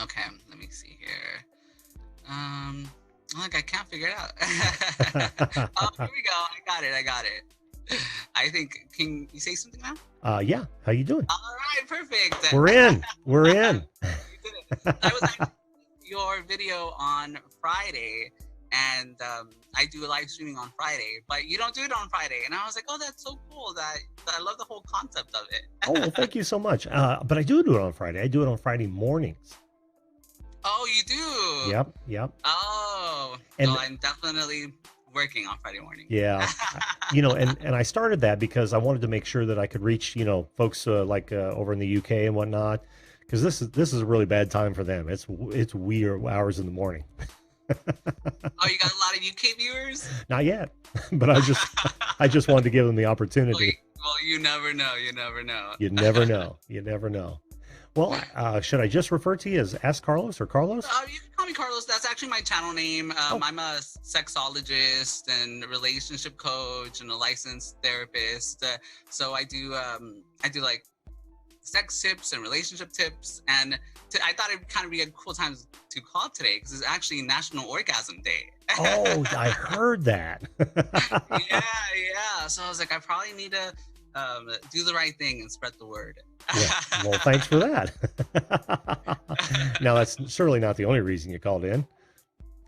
Okay, let me see here. Look, I can't figure it out. Oh, here we go. I got it. I got it. I think. Can you say something now? Yeah. How you doing? All right, perfect. We're in. We're in. You did it. I was actually your video on Friday, and I do a live streaming on Friday, but you don't do it on Friday. And I was like, oh, that's so cool. That I love the whole concept of Oh, well, it. thank you so much. But I do it on Friday. I do it on Friday mornings. Oh, you do. Yep. Yep. Oh, well, And I'm definitely working on Friday mornings. yeah, and I started that because I wanted to make sure that I could reach, folks like over in the UK and whatnot, because this is a really bad time for them. It's weird hours in the morning. Oh, you got a lot of UK viewers? Not yet, but I just wanted to give them the opportunity. Well, you never know. You never know. You never know. You never know. Well, should I just refer to you as Ask Carlos or Carlos? You can call me Carlos. That's actually my channel name. Oh, I'm a sexologist and a relationship coach and a licensed therapist. So I do like sex tips and relationship tips. And I thought it'd kind of be a cool time to call today because it's actually National Orgasm Day. oh, I heard that. Yeah, yeah. So I was like, I probably need to do the right thing and spread the word. Well, thanks for that. Now, that's certainly not the only reason you called in.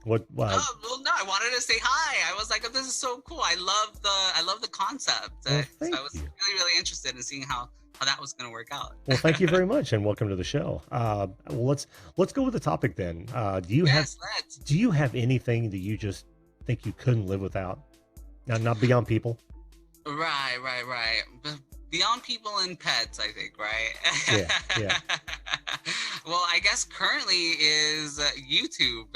What? Oh, well, no, I wanted to say hi. I was like, oh, this is so cool. I love the concept. Well, So thank I was you. really, really interested in seeing how that was going to work out. Well, thank you very much, and welcome to the show. Well, let's go with the topic then. Yes, let's. Do you have anything that you just think you couldn't live without? Now, not beyond people. Right. But beyond people and pets, I think, right? Yeah. Well, I guess currently is YouTube.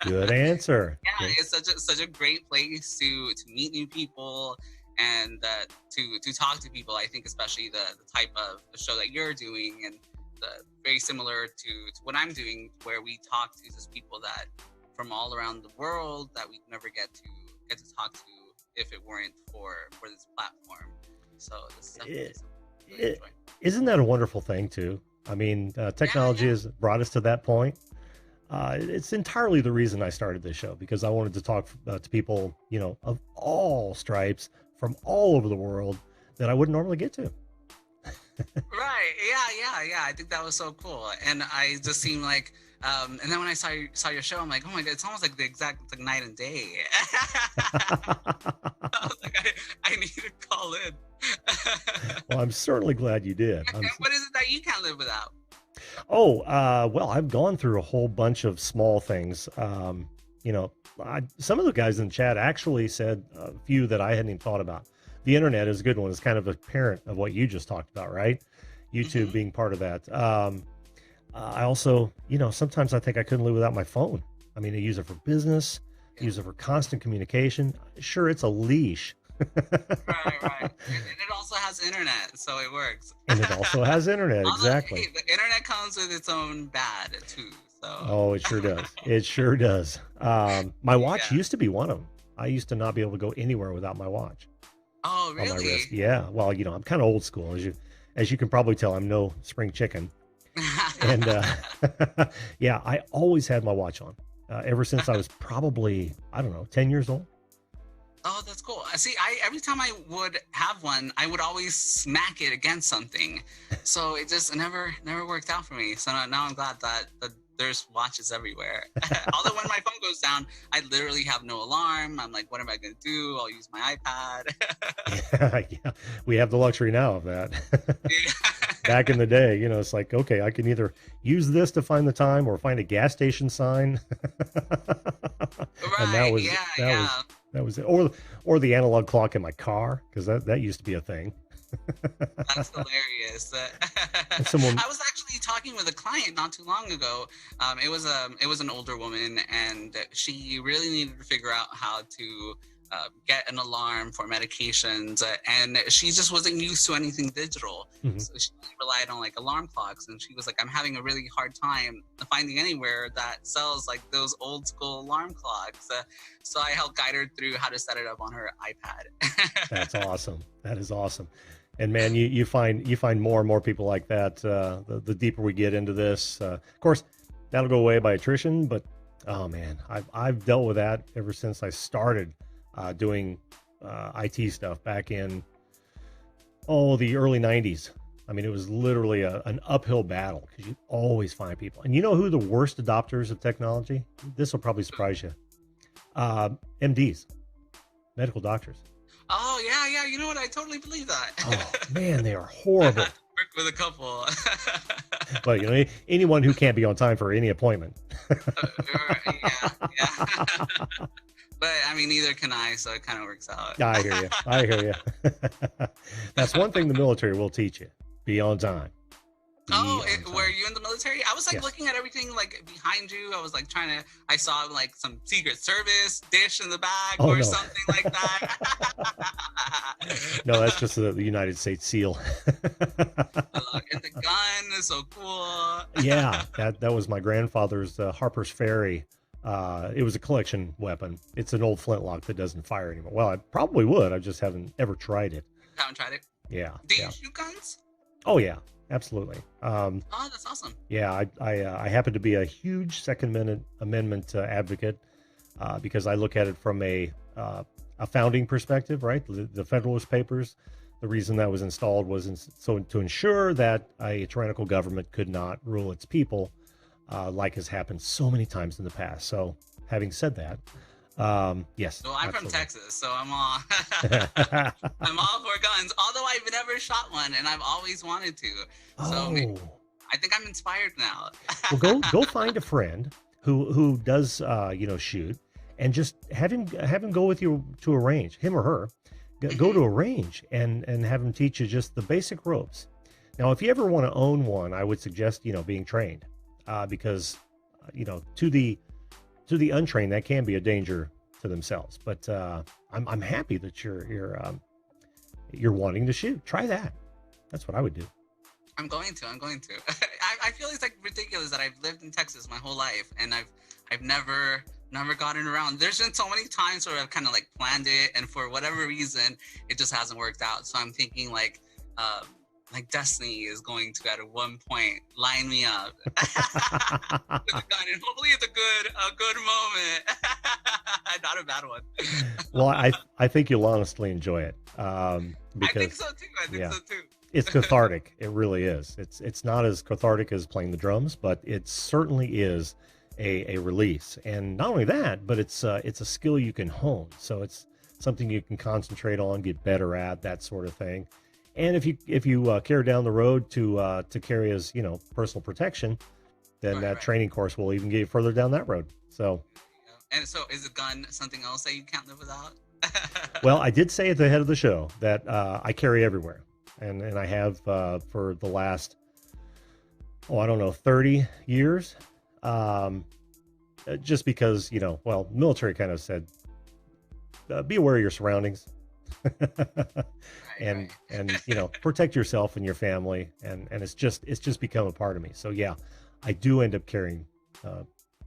Good answer. Yeah, Good. it's such a great place to meet new people and to talk to people. I think especially the type of the show that you're doing and very similar to what I'm doing, where we talk to just people that from all around the world that we never get to talk to if it weren't for this platform. So this is definitely something I really It, enjoy. isn't that a wonderful thing too? I mean, technology Yeah. has brought us to that point. It's entirely the reason I started this show because I wanted to talk to people, of all stripes from all over the world that I wouldn't normally get to. Right. Yeah. I think that was so cool. And I just seemed like, and then when I saw your show, I'm like, oh my God, it's almost like it's like night and day. I was like, I need to call in. Well, I'm certainly glad you did. And what is it that you can't live without? Well, I've gone through a whole bunch of small things. Some of the guys in the chat actually said a few that I hadn't even thought about. The internet is a good one. It's kind of a parent of what you just talked about, right? YouTube being part of that. I also, sometimes I think I couldn't live without my phone. I mean, I use it for business, use it for constant communication. Sure, it's a leash. Right. And it also has internet, so it works. And it also has internet, exactly. Hey, the internet comes with its own bad too. So. Oh, it sure does. It sure does. My watch Yeah. used to be one of them. I used to not be able to go anywhere without my watch Oh, on my really? wrist. Yeah. Well, I'm kind of old school, as you can probably tell. I'm no spring chicken, and yeah, I always had my watch on ever since I was probably 10 years old. Oh, that's cool. See, every time I would have one, I would always smack it against something, so it never worked out for me. So now I'm glad that there's watches everywhere. Although when my phone goes down, I literally have no alarm. I'm like, what am I gonna do? I'll use my iPad. Yeah, we have the luxury now of that. Yeah. Back in the day, it's like, okay, I can either use this to find the time or find a gas station sign. And Right. that was it. Or the analog clock in my car, because that used to be a thing. That's hilarious. And someone, I was actually talking with a client not too long ago. It was an older woman, and she really needed to figure out how to get an alarm for medications, and she just wasn't used to anything digital. Mhm. So she relied on like alarm clocks, and she was like, I'm having a really hard time finding anywhere that sells like those old school alarm clocks. So I helped guide her through how to set it up on her iPad. That's awesome. That is awesome. And man, you find more and more people like that. The deeper we get into this, of course, that'll go away by attrition. But oh man, I've dealt with that ever since I started doing IT stuff back in the early '90s. I mean, it was literally an uphill battle because you always find people. And you know who the worst adopters of technology? This will probably surprise you. MDs, medical doctors. Oh yeah, yeah. You know what? I totally believe that. Oh man, they are I've horrible. had to work with a couple. But you know, anyone who can't be on time for any appointment. Yeah, yeah. But I mean, neither can I, so it kind of works out. I hear you. I hear you. That's one thing the military will teach you: be on time. Be Oh, on time. were you in the military? I was like Yes. looking at everything like behind you. I was like trying to. I saw like some Secret Service dish in the bag Oh or no, something like that. no, that's just the United States SEAL. And the gun is so cool. Yeah, that was my grandfather's Harper's Ferry. It was a collection weapon. It's an old flintlock that doesn't fire anymore. Well, I probably would. I just haven't ever tried it. Haven't tried it. Yeah, Do yeah. you shoot guns? Oh yeah, absolutely. Oh, that's awesome. Yeah, I happen to be a huge Second Amendment advocate because I look at it from a founding perspective, right? The Federalist Papers. The reason that was installed was so to ensure that a tyrannical government could not rule its people, like has happened so many times in the past. So, having said that, yes. Well, I'm from absolutely. Texas, so I'm all I'm all for guns. Although I've never shot one, and I've always wanted to. So Oh, I think I'm inspired now. well, go find a friend who does shoot, and just have him go with you to a range, him or her. Go to a range and have him teach you just the basic ropes. Now, if you ever want to own one, I would suggest being trained, because to the untrained that can be a danger to themselves. But I'm happy that you're wanting to shoot. Try that. That's what I would do. I'm going to. I feel it's like ridiculous that I've lived in Texas my whole life, and I've never gotten around. There's been so many times where I've kind of like planned it, and for whatever reason, it just hasn't worked out. So I'm thinking like destiny is going to at one point line me up with a gun, and hopefully it's a good moment, not a bad one. Well, I think you'll honestly enjoy it, I because think so too. I think yeah. so too. It's cathartic. It really is. It's not as cathartic as playing the drums, but it certainly is a release. And not only that, but it's a skill you can hone. So it's something you can concentrate on, get better at, that sort of thing. And if you care down the road to carry as personal protection, then that Right. training course will even get you further down that road. So, And so, is a gun something else that you can't live without? well, I did say at the head of the show that I carry everywhere, and I have for the last 30 years. Just because military kind of said, be aware of your surroundings. and protect yourself and your family, and it's just become a part of me. So yeah, I do end up carrying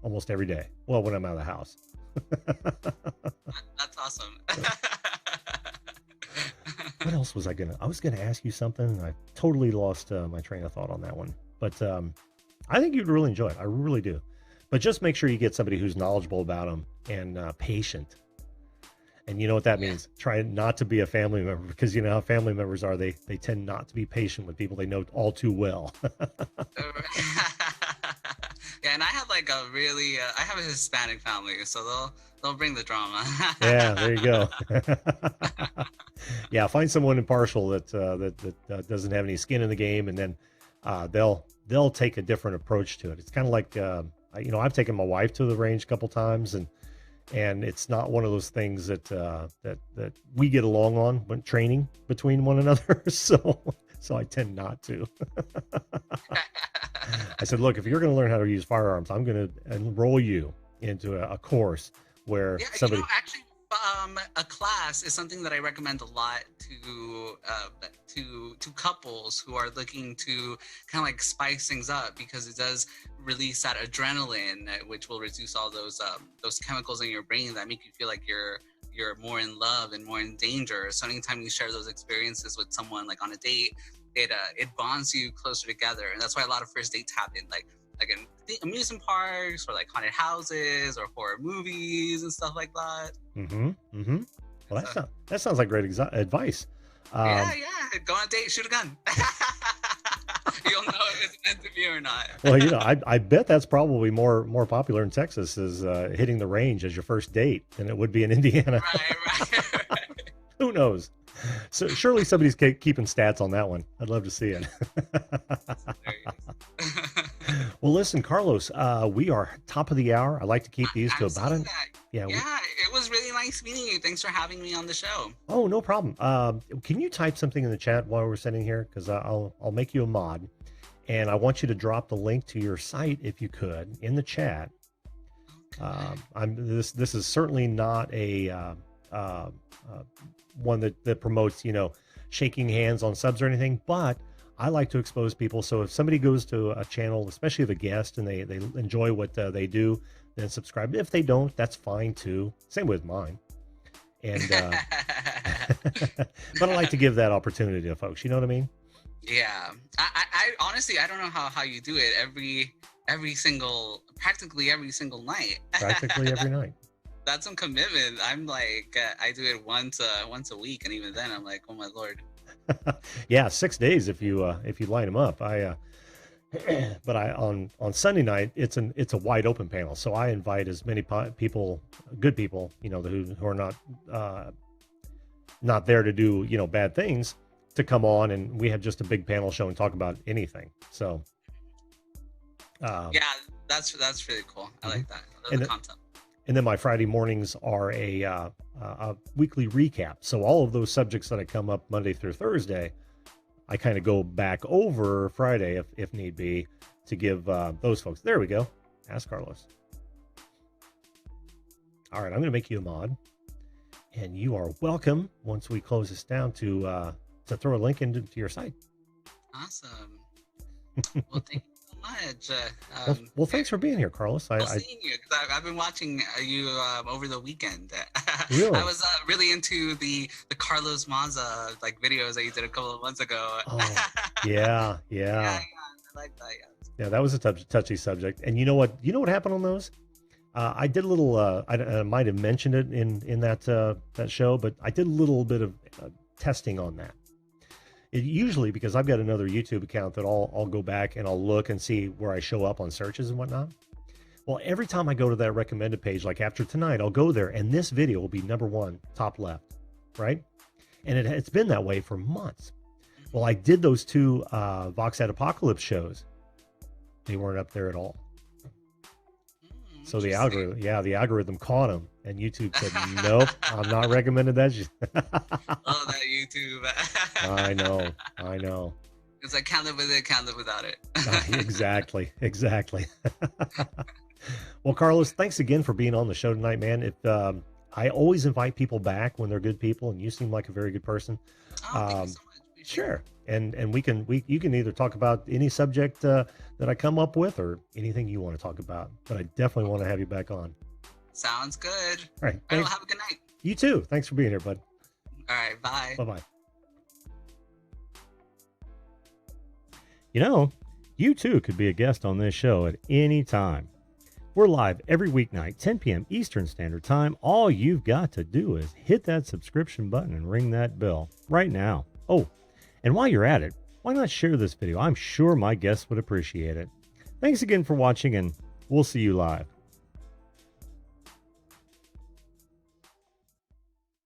almost every day, well, when I'm out of the house. That's awesome. What else was I was gonna ask you something, and I totally lost my train of thought on that one. But I think you'd really enjoy it. I really do. But just make sure you get somebody who's knowledgeable about them and patient. And you know what that means? Try not to be a family member, because you know how family members are. They tend not to be patient with people they know all too well. Yeah, and I have like I have a Hispanic family, so they'll bring the drama. Yeah, there you go. Yeah, find someone impartial that doesn't have any skin in the game, and then they'll take a different approach to it. It's kind of like I've taken my wife to the range a couple times, and it's not one of those things that we get along on when training between one another. So I tend not to. I said, look, if you're going to learn how to use firearms, I'm going to enroll you into a course where somebody. Actually, a class is something that I recommend a lot to couples who are looking to kind of like spice things up, because it does release that adrenaline, which will reduce all those chemicals in your brain that make you feel like you're you're more in love and more in danger. So anytime you share those experiences with someone, like on a date, it bonds you closer together. And that's why a lot of first dates happen, like in amusement parks or like haunted houses or horror movies and stuff like that. Well, that sounds like great advice. Yeah. Go on a date, shoot a gun. You'll know if it's meant to be or not. Well, I bet that's probably more popular in Texas, is hitting the range as your first date than it would be in Indiana. Right. Who knows? So surely somebody's keeping stats on that one. I'd love to see it. Well, listen, Carlos, we are top of the hour. I like to keep these to about an. Yeah, it was really nice meeting you. Thanks for having me on the show. Oh, no problem. Can you type something in the chat while we're sitting here? Because I'll make you a mod, and I want you to drop the link to your site, if you could, in the chat. Okay. This is certainly not a one that promotes, shaking hands on subs or anything, but I like to expose people. So if somebody goes to a channel, especially of a guest, and they enjoy what they do, then subscribe. If they don't, that's fine too. Same with mine. And but I like to give that opportunity to folks. You know what I mean? Yeah. I honestly, I don't know how you do it practically every single night. Practically every night. That's some commitment. I'm like, I do it once a week, and even then, I'm like, oh my Lord. Yeah, 6 days if you line them up. But on Sunday night, it's a wide open panel, so I invite as many people, good people, who are not there to do bad things, to come on, and we have just a big panel show and talk about anything. So yeah, that's really cool. I like that. I love the content. And then my Friday mornings are a weekly recap. So all of those subjects that I come up Monday through Thursday, I kind of go back over Friday if need be, to give those folks. There we go. Ask Carlos. All right, I'm going to make you a mod, and you are welcome, once we close this down, to throw a link into your site. Awesome. Well, thank you so much. Well, thanks for being here, Carlos. Seeing you, because I've been watching you over the weekend. Really? I was really into the Carlos Maza videos that you did a couple of months ago. Oh, yeah. I like that. Yeah, that was a touchy subject. And you know what happened on those? I did a little. I might have mentioned it in that show, but I did a little bit of testing on that. It usually, because I've got another YouTube account that I'll go back and I'll look and see where I show up on searches and whatnot. Well, every time I go to that recommended page, like after tonight, I'll go there and this video will be number one, top left, right? And it's been that way for months. Well, I did those two Voxad Apocalypse shows. They weren't up there at all. So the algorithm caught them, and YouTube said, nope, I'm not recommending that. Oh, that YouTube. I know. It's like, can't live with it, can't live without it. Exactly. Well, Carlos, thanks again for being on the show tonight, man. I always invite people back when they're good people, and you seem like a very good person. Oh, thank you so much. Sure. And you can either talk about any subject that I come up with, or anything you want to talk about, but I definitely want to have you back on. Sounds good. All right. Well, have a good night. You too. Thanks for being here, bud. All right. Bye. Bye-bye. You too could be a guest on this show at any time. We're live every weeknight, 10 p.m. Eastern Standard Time. All you've got to do is hit that subscription button and ring that bell right now. Oh, and while you're at it, why not share this video? I'm sure my guests would appreciate it. Thanks again for watching, and we'll see you live.